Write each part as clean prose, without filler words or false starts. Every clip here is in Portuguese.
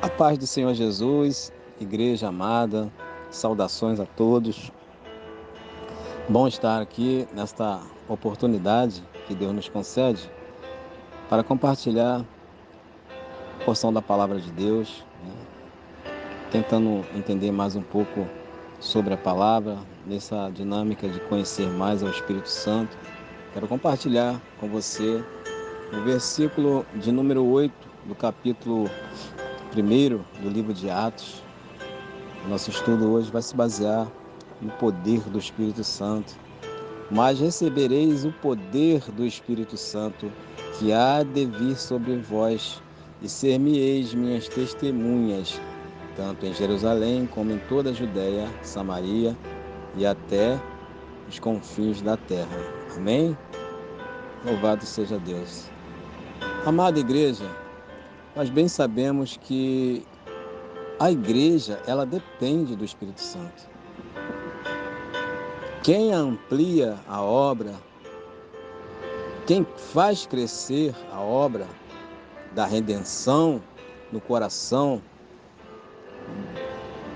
A paz do Senhor Jesus, igreja amada, saudações a todos. Bom estar aqui nesta oportunidade que Deus nos concede para compartilhar a porção da palavra de Deus, tentando entender mais um pouco sobre a palavra, nessa dinâmica de conhecer mais ao Espírito Santo. Quero compartilhar com você o versículo de número 8 do capítulo 1 do livro de Atos. O nosso estudo hoje vai se basear no poder do Espírito Santo. Mas recebereis o poder do Espírito Santo, que há de vir sobre vós, e ser-me-eis minhas testemunhas, tanto em Jerusalém como em toda a Judéia, Samaria e até os confins da terra. Amém? Louvado seja Deus. Amada igreja, nós bem sabemos que a igreja, ela depende do Espírito Santo. Quem amplia a obra, quem faz crescer a obra da redenção no coração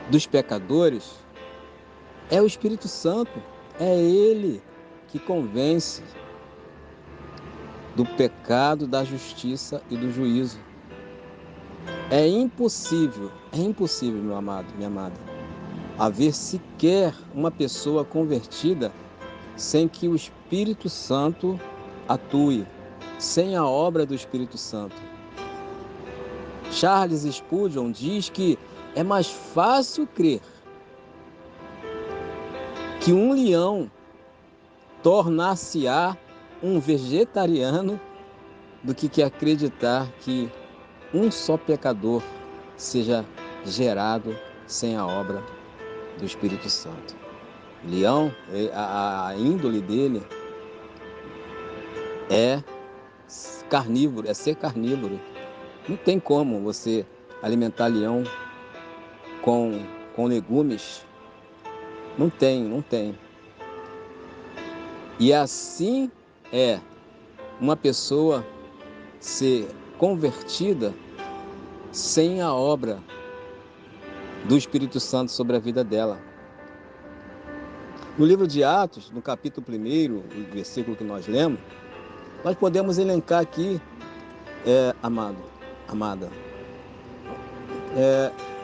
dos pecadores, é o Espírito Santo. É Ele que convence do pecado, da justiça e do juízo. É impossível, meu amado, minha amada, haver sequer uma pessoa convertida sem que o Espírito Santo atue, sem a obra do Espírito Santo. Charles Spurgeon diz que é mais fácil crer que um leão tornar-se-á um vegetariano do que acreditar que um só pecador seja gerado sem a obra do Espírito Santo. O leão, a índole dele é carnívoro, é ser carnívoro. Não tem como você alimentar leão com legumes. Não tem. E assim é uma pessoa ser convertida sem a obra do Espírito Santo sobre a vida dela. No livro de Atos, no capítulo 1, o versículo que nós lemos, nós podemos elencar aqui, amada,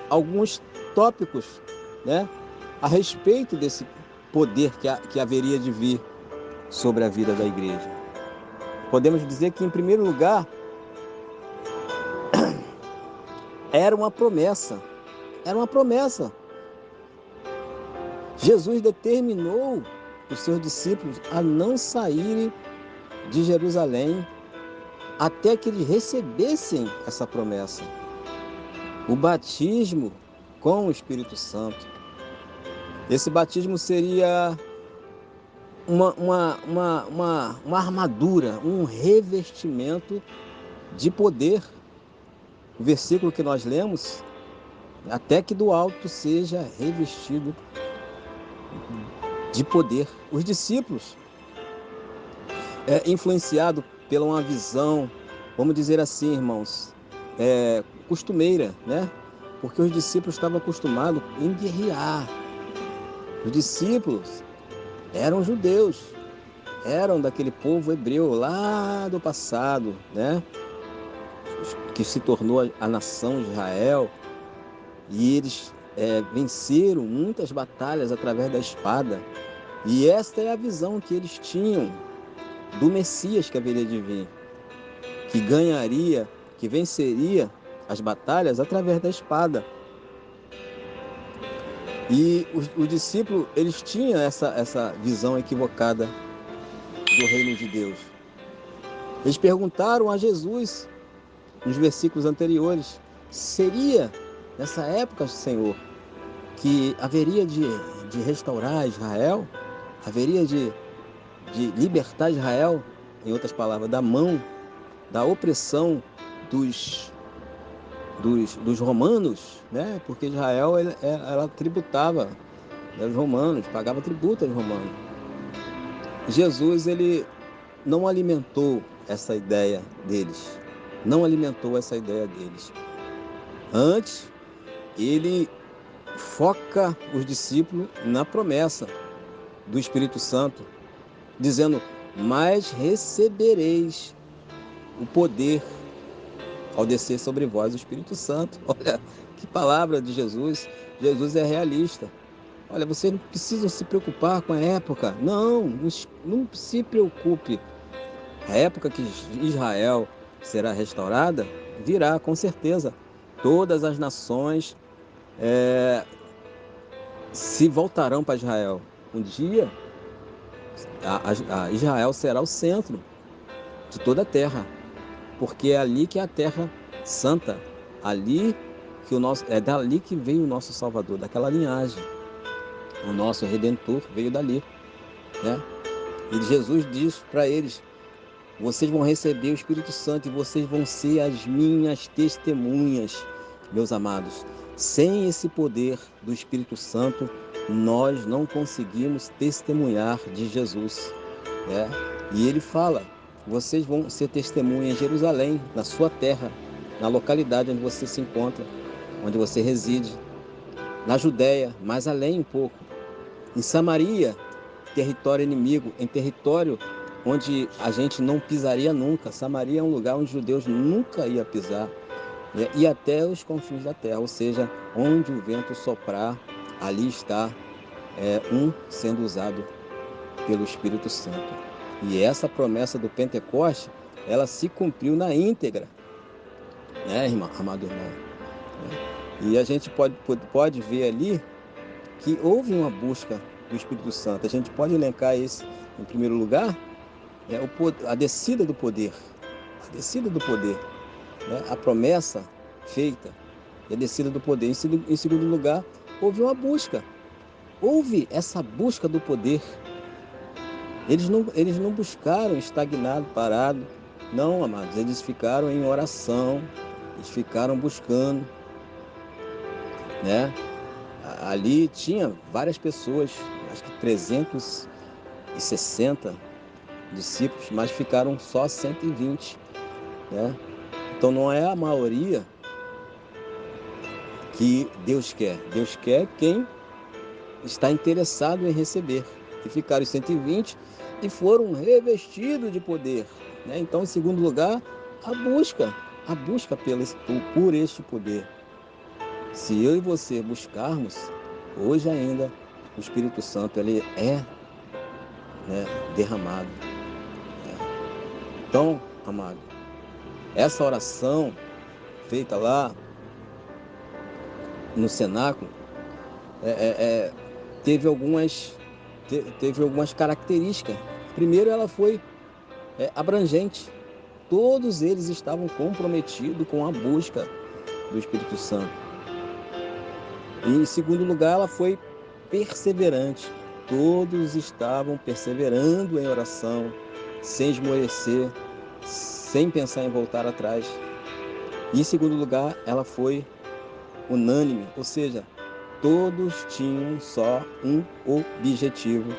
alguns tópicos, a respeito desse poder que haveria de vir sobre a vida da igreja. Podemos dizer que, em primeiro lugar, era uma promessa. Jesus determinou os seus discípulos a não saírem de Jerusalém até que eles recebessem essa promessa. O batismo com o Espírito Santo. Esse batismo seria uma armadura, um revestimento de poder. O versículo que nós lemos, até que do alto seja revestido de poder. Os discípulos, influenciados pela uma visão, vamos dizer assim, irmãos, costumeira, Porque os discípulos estavam acostumados em guerrear. Os discípulos eram judeus, eram daquele povo hebreu lá do passado, que se tornou a nação de Israel, e eles venceram muitas batalhas através da espada. E esta é a visão que eles tinham do Messias que haveria de vir, que ganharia, que venceria as batalhas através da espada. E os discípulos, eles tinham essa visão equivocada do reino de Deus. Eles perguntaram a Jesus, nos versículos anteriores, seria nessa época, Senhor, que haveria de restaurar Israel? Haveria de libertar Israel, em outras palavras, da mão, da opressão dos romanos, Porque Israel ela tributava aos romanos, pagava tributo aos romanos. Jesus, ele não alimentou essa ideia deles. Antes, ele foca os discípulos na promessa do Espírito Santo, dizendo: mas recebereis o poder ao descer sobre vós o Espírito Santo. Olha que palavra de Jesus. Jesus é realista. Olha, vocês não precisam se preocupar com a época. Não se preocupe. A época que Israel será restaurada virá, com certeza. Todas as nações se voltarão para Israel. Um dia, a Israel será o centro de toda a terra, porque é ali que é a terra santa, ali que é dali que veio o nosso Salvador, daquela linhagem. O nosso Redentor veio dali, né? E Jesus diz para eles: vocês vão receber o Espírito Santo e vocês vão ser as minhas testemunhas, meus amados. Sem esse poder do Espírito Santo, nós não conseguimos testemunhar de Jesus, né? E ele fala: vocês vão ser testemunhas em Jerusalém, na sua terra, na localidade onde você se encontra, onde você reside, na Judéia, mais além um pouco, em Samaria, território inimigo, em território onde a gente não pisaria nunca. Samaria é um lugar onde os judeus nunca iam pisar, né? E até os confins da terra, ou seja, onde o vento soprar, ali está um sendo usado pelo Espírito Santo. E essa promessa do Pentecoste, ela se cumpriu na íntegra, né, irmão, amado irmão? E a gente pode ver ali que houve uma busca do Espírito Santo. A gente pode elencar esse, em primeiro lugar, a descida do poder, né? A promessa feita e a descida do poder. Em segundo lugar, houve uma busca, houve essa busca do poder. Eles não buscaram estagnado, parado, não, amados, eles ficaram em oração, eles ficaram buscando, né? Ali tinha várias pessoas, acho que 360 discípulos, mas ficaram só 120, né? Então não é a maioria que Deus quer. Deus quer quem está interessado em receber. E ficaram os 120 e foram revestidos de poder, né? Então, em segundo lugar, a busca por este poder. Se eu e você buscarmos, hoje ainda, o Espírito Santo ele é, né, derramado, né? Então, amado, essa oração feita lá no cenáculo teve algumas características. Primeiro, ela foi abrangente. Todos eles estavam comprometidos com a busca do Espírito Santo. E, em segundo lugar, ela foi perseverante. Todos estavam perseverando em oração, sem esmorecer, sem pensar em voltar atrás. E, em segundo lugar, ela foi unânime, ou seja, todos tinham só um objetivo,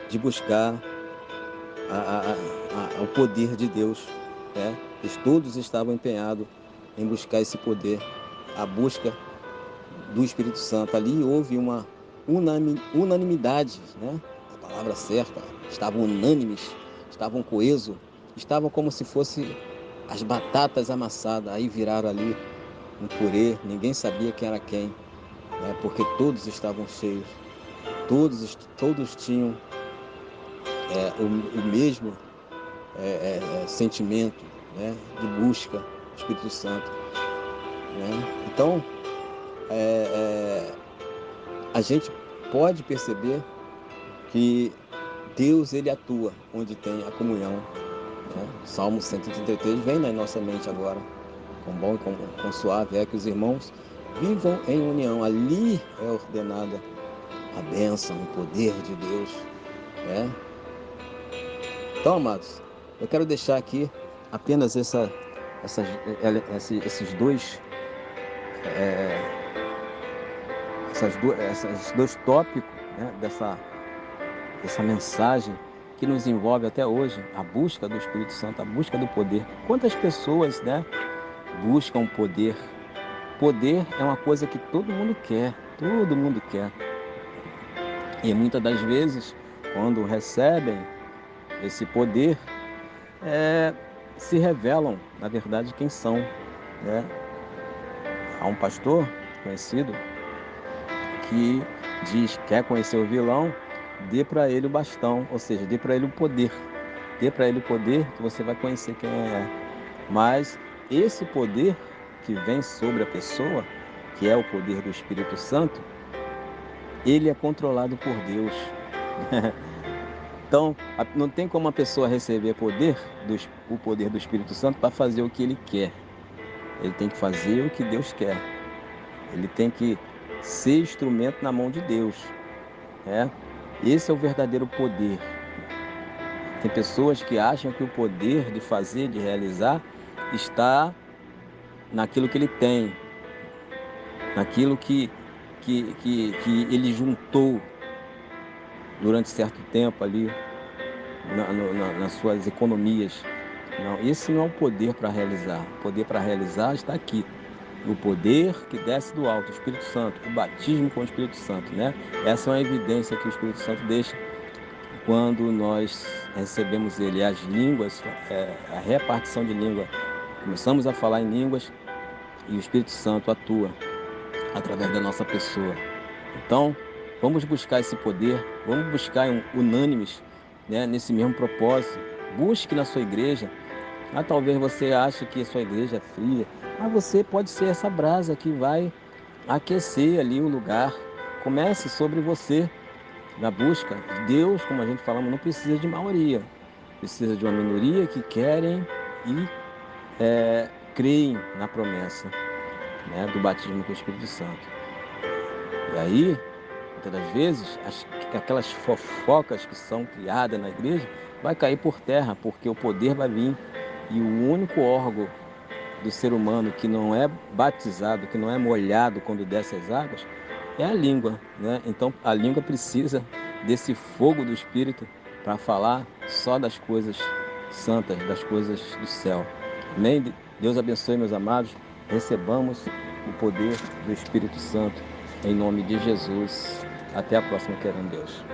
de buscar o poder de Deus, né? Eles todos estavam empenhados em buscar esse poder, a busca do Espírito Santo. Ali houve uma unanimidade, né? A palavra certa, estavam unânimes, estavam coesos, estavam como se fosse as batatas amassadas, aí viraram ali um purê, ninguém sabia quem era quem, né? Porque todos estavam cheios, todos tinham o mesmo sentimento, né, de busca do Espírito Santo, né? Então, a gente pode perceber que Deus ele atua onde tem a comunhão, né? Salmo 133 vem na nossa mente agora. Com bom e com suave é que os irmãos vivam em união. Ali é ordenada a bênção, o poder de Deus, né? Então, amados, eu quero deixar aqui apenas esses dois tópicos, né, dessa mensagem que nos envolve até hoje, a busca do Espírito Santo, a busca do poder. Quantas pessoas, né, buscam poder, Poder é uma coisa que todo mundo quer, todo mundo quer. E muitas das vezes, quando recebem esse poder, se revelam, na verdade, quem são, né? Há um pastor conhecido que diz: quer conhecer o vilão, dê para ele o bastão, ou seja, dê para ele o poder. Dê para ele o poder que você vai conhecer quem é. Mas esse poder que vem sobre a pessoa, que é o poder do Espírito Santo, ele é controlado por Deus. Então, não tem como a pessoa receber o poder do Espírito Santo para fazer o que ele quer. Ele tem que fazer o que Deus quer. Ele tem que ser instrumento na mão de Deus. Né? Esse é o verdadeiro poder. Tem pessoas que acham que o poder de fazer, de realizar, está naquilo que ele tem, naquilo que ele juntou durante certo tempo ali nas suas economias. Não, esse não é o poder para realizar. O poder para realizar está aqui. O poder que desce do alto, o Espírito Santo, o batismo com o Espírito Santo, né? Essa é uma evidência que o Espírito Santo deixa quando nós recebemos ele. As línguas, a repartição de língua, começamos a falar em línguas e o Espírito Santo atua através da nossa pessoa. Então, vamos buscar esse poder, vamos buscar unânimes, né, nesse mesmo propósito. Busque na sua igreja. Talvez você ache que a sua igreja é fria, mas você pode ser essa brasa que vai aquecer ali o lugar. Comece sobre você na busca. Deus, como a gente falamos, não precisa de maioria, precisa de uma minoria que querem e creem na promessa, né, do batismo com o Espírito Santo. E aí, muitas das vezes, aquelas fofocas que são criadas na igreja vai cair por terra, porque o poder vai vir e o único órgão do ser humano que não é batizado, que não é molhado quando desce as águas, é a língua, né? Então a língua precisa desse fogo do Espírito para falar só das coisas santas, das coisas do céu. Amém? Deus abençoe, meus amados. Recebamos o poder do Espírito Santo em nome de Jesus. Até a próxima, querendo Deus.